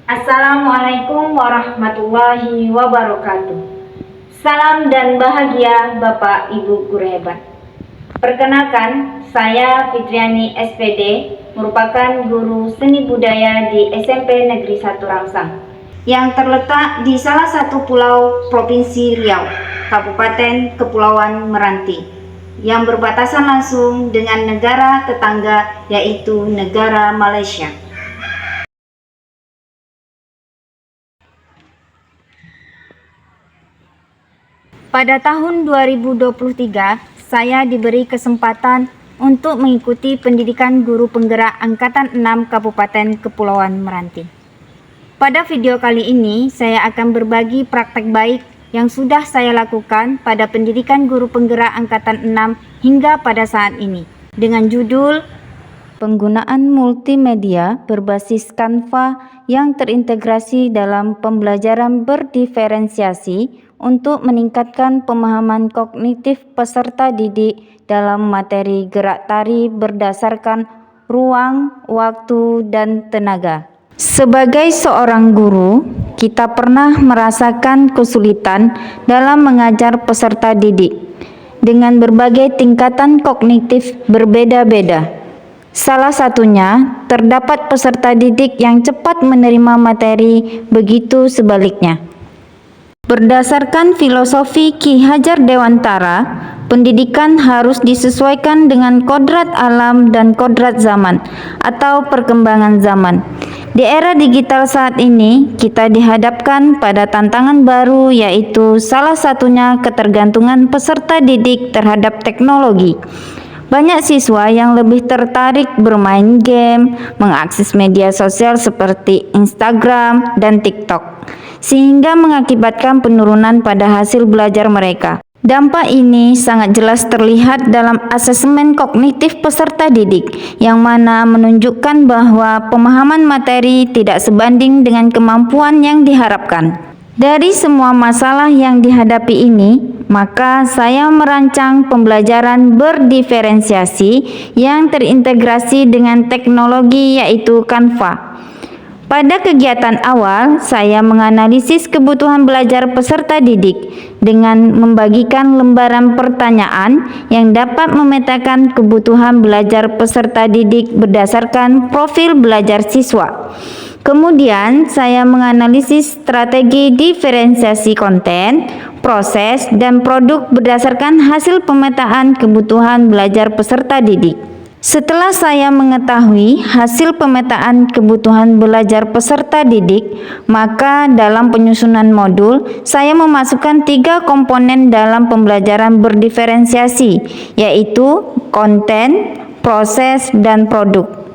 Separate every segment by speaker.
Speaker 1: Assalamualaikum warahmatullahi wabarakatuh. Salam dan bahagia Bapak Ibu guru hebat. Perkenalkan, saya Fitriani SPD, merupakan guru seni budaya di SMP Negeri 1 Rangsang yang terletak di salah satu pulau Provinsi Riau, Kabupaten Kepulauan Meranti, yang berbatasan langsung dengan negara tetangga yaitu negara Malaysia. Pada tahun 2023, saya diberi kesempatan untuk mengikuti pendidikan guru penggerak Angkatan 6 Kabupaten Kepulauan Meranti. Pada video kali ini, saya akan berbagi praktek baik yang sudah saya lakukan pada pendidikan guru penggerak Angkatan 6 hingga pada saat ini, dengan judul Penggunaan Multimedia Berbasis Canva yang Terintegrasi dalam Pembelajaran Berdiferensiasi untuk meningkatkan pemahaman kognitif peserta didik dalam materi gerak tari berdasarkan ruang, waktu, dan tenaga. Sebagai seorang guru, kita pernah merasakan kesulitan dalam mengajar peserta didik dengan berbagai tingkatan kognitif berbeda-beda. Salah satunya, terdapat peserta didik yang cepat menerima materi, begitu sebaliknya. Berdasarkan filosofi Ki Hajar Dewantara, pendidikan harus disesuaikan dengan kodrat alam dan kodrat zaman atau perkembangan zaman. Di era digital saat ini, kita dihadapkan pada tantangan baru, yaitu salah satunya ketergantungan peserta didik terhadap teknologi. Banyak siswa yang lebih tertarik bermain game, mengakses media sosial seperti Instagram dan TikTok, sehingga mengakibatkan penurunan pada hasil belajar mereka. Dampak ini sangat jelas terlihat dalam asesmen kognitif peserta didik, yang mana menunjukkan bahwa pemahaman materi tidak sebanding dengan kemampuan yang diharapkan. Dari semua masalah yang dihadapi ini, maka saya merancang pembelajaran berdiferensiasi yang terintegrasi dengan teknologi, yaitu Canva. Pada kegiatan awal, saya menganalisis kebutuhan belajar peserta didik dengan membagikan lembaran pertanyaan yang dapat memetakan kebutuhan belajar peserta didik berdasarkan profil belajar siswa. Kemudian, saya menganalisis strategi diferensiasi konten, proses, dan produk berdasarkan hasil pemetaan kebutuhan belajar peserta didik. Setelah saya mengetahui hasil pemetaan kebutuhan belajar peserta didik, maka dalam penyusunan modul, saya memasukkan 3 komponen dalam pembelajaran berdiferensiasi, yaitu konten, proses, dan produk.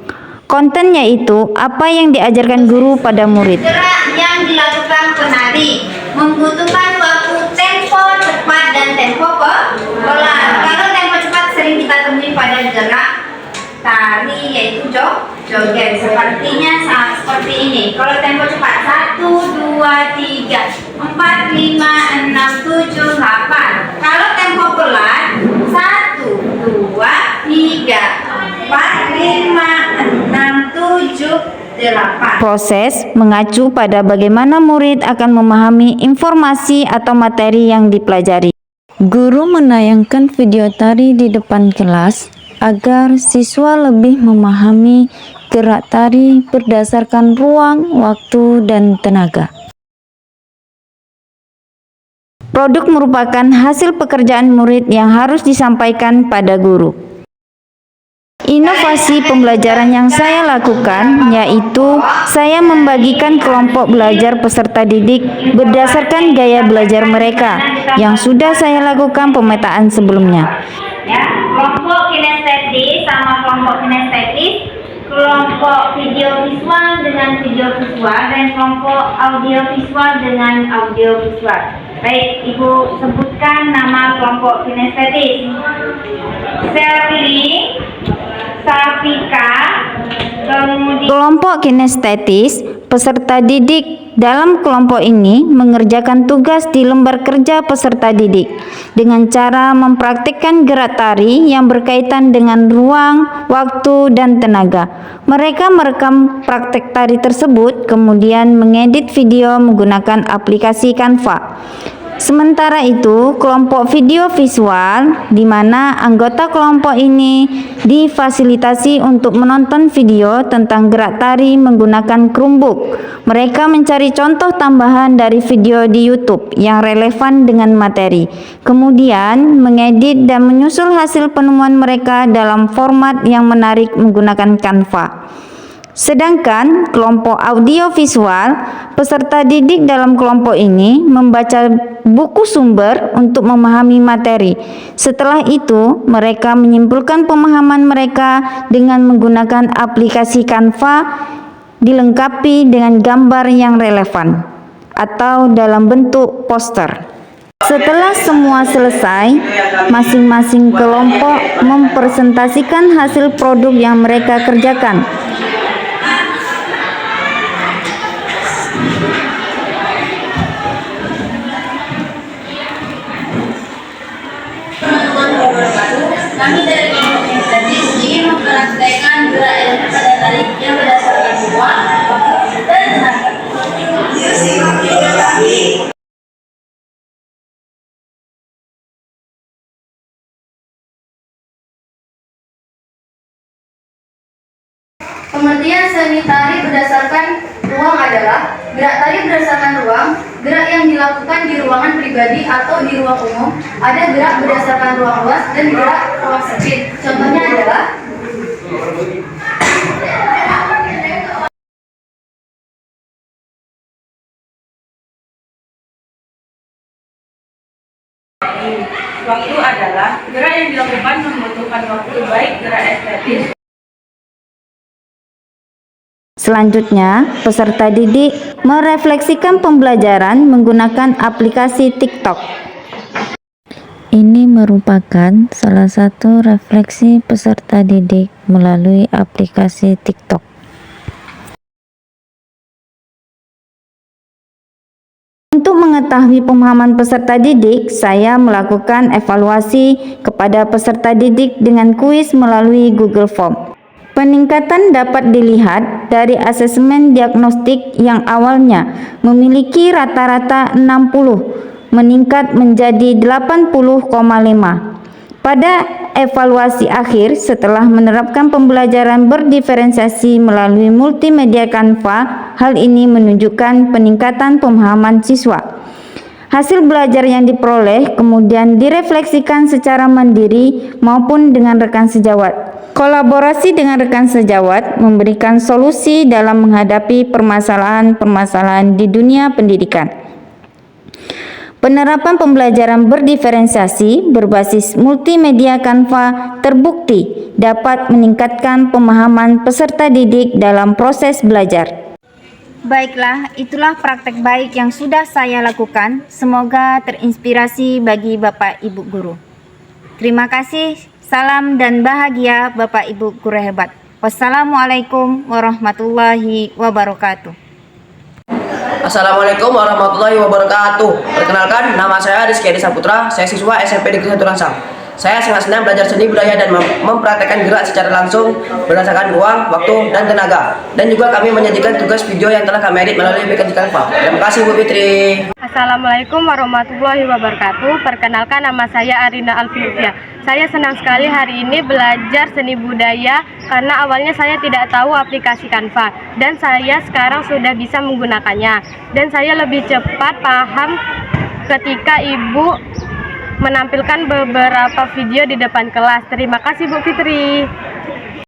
Speaker 1: Konten yaitu apa yang diajarkan guru pada murid.
Speaker 2: Gerak yang dilakukan penari membutuhkan waktu tempo cepat dan tempo pelan. Kalau tempo cepat sering kita temui pada gerak tari, yaitu joget, sepertinya seperti ini. Kalau tempo cepat 1, 2, 3, 4, 5, 6, 7, 8. Kalau tempo pelan 1, 2, 3, 4, 5, 6, 7, 8.
Speaker 1: Proses mengacu pada bagaimana murid akan memahami informasi atau materi yang dipelajari. Guru menayangkan video tari di depan kelas agar siswa lebih memahami gerak tari berdasarkan ruang, waktu, dan tenaga. Produk merupakan hasil pekerjaan murid yang harus disampaikan pada guru. Inovasi pembelajaran yang saya lakukan yaitu saya membagikan kelompok belajar peserta didik berdasarkan gaya belajar mereka yang sudah saya lakukan pemetaan sebelumnya.
Speaker 2: Ya, kelompok kinestetis sama kelompok kinestetis, kelompok video visual dengan video visual, dan kelompok audio visual dengan audio visual. Baik, Ibu sebutkan nama kelompok kinestetis. Selly, Safika, kemudian
Speaker 1: kelompok kinestetis, peserta didik dalam kelompok ini mengerjakan tugas di lembar kerja peserta didik dengan cara mempraktikkan gerak tari yang berkaitan dengan ruang, waktu, dan tenaga. Mereka merekam praktek tari tersebut, kemudian mengedit video menggunakan aplikasi Canva. Sementara itu, kelompok video visual di mana anggota kelompok ini difasilitasi untuk menonton video tentang gerak tari menggunakan Chromebook. Mereka mencari contoh tambahan dari video di YouTube yang relevan dengan materi, kemudian mengedit dan menyusul hasil penemuan mereka dalam format yang menarik menggunakan Canva. Sedangkan kelompok audio visual, peserta didik dalam kelompok ini membaca buku sumber untuk memahami materi. Setelah itu, mereka menyimpulkan pemahaman mereka dengan menggunakan aplikasi Canva dilengkapi dengan gambar yang relevan atau dalam bentuk poster. Setelah semua selesai, masing-masing kelompok mempresentasikan hasil produk yang mereka kerjakan.
Speaker 2: Kami dari kelompok estetis ingin mempraktekkan gerak yang pada tarik yang berdasarkan ruang, waktu, dan tenaga. Pengertian seni tari berdasarkan ruang adalah gerak tari berdasarkan ruang, gerak yang dilakukan di ruangan pribadi atau di ruang umum, ada gerak berdasarkan ruang luas dan gerak ruang sempit. Contohnya adalah
Speaker 3: waktu adalah gerak yang dilakukan membutuhkan waktu, baik gerak estetis.
Speaker 1: Selanjutnya, peserta didik merefleksikan pembelajaran menggunakan aplikasi TikTok. Ini merupakan salah satu refleksi peserta didik melalui aplikasi TikTok. Untuk mengetahui pemahaman peserta didik, saya melakukan evaluasi kepada peserta didik dengan kuis melalui Google Form. Peningkatan dapat dilihat dari asesmen diagnostik yang awalnya memiliki rata-rata 60, meningkat menjadi 80,5. Pada evaluasi akhir setelah menerapkan pembelajaran berdiferensiasi melalui multimedia Canva, hal ini menunjukkan peningkatan pemahaman siswa. Hasil belajar yang diperoleh kemudian direfleksikan secara mandiri maupun dengan rekan sejawat. Kolaborasi dengan rekan sejawat memberikan solusi dalam menghadapi permasalahan-permasalahan di dunia pendidikan. Penerapan pembelajaran berdiferensiasi berbasis multimedia Canva terbukti dapat meningkatkan pemahaman peserta didik dalam proses belajar.
Speaker 2: baiklah, itulah praktek baik yang sudah saya lakukan. Semoga terinspirasi bagi Bapak Ibu guru. Terima kasih. Salam dan bahagia Bapak Ibu guru hebat. Wassalamualaikum warahmatullahi wabarakatuh.
Speaker 4: Assalamualaikum warahmatullahi wabarakatuh. Perkenalkan, nama saya Rizky Adi Saputra. Saya siswa SMP Negeri 1 Langsang. Saya sangat senang belajar seni budaya dan mempraktekkan gerak secara langsung berdasarkan ruang, waktu, dan tenaga. Dan juga kami menyajikan tugas video yang telah kami edit melalui aplikasi Canva. Terima kasih Bu Fitri.
Speaker 3: Assalamualaikum warahmatullahi wabarakatuh. Perkenalkan, nama saya Arina Alfiufia. Saya senang sekali hari ini belajar seni budaya karena awalnya saya tidak tahu aplikasi Canva dan saya sekarang sudah bisa menggunakannya. Dan saya lebih cepat paham ketika Ibu menampilkan beberapa video di depan kelas. Terima kasih Bu Fitri.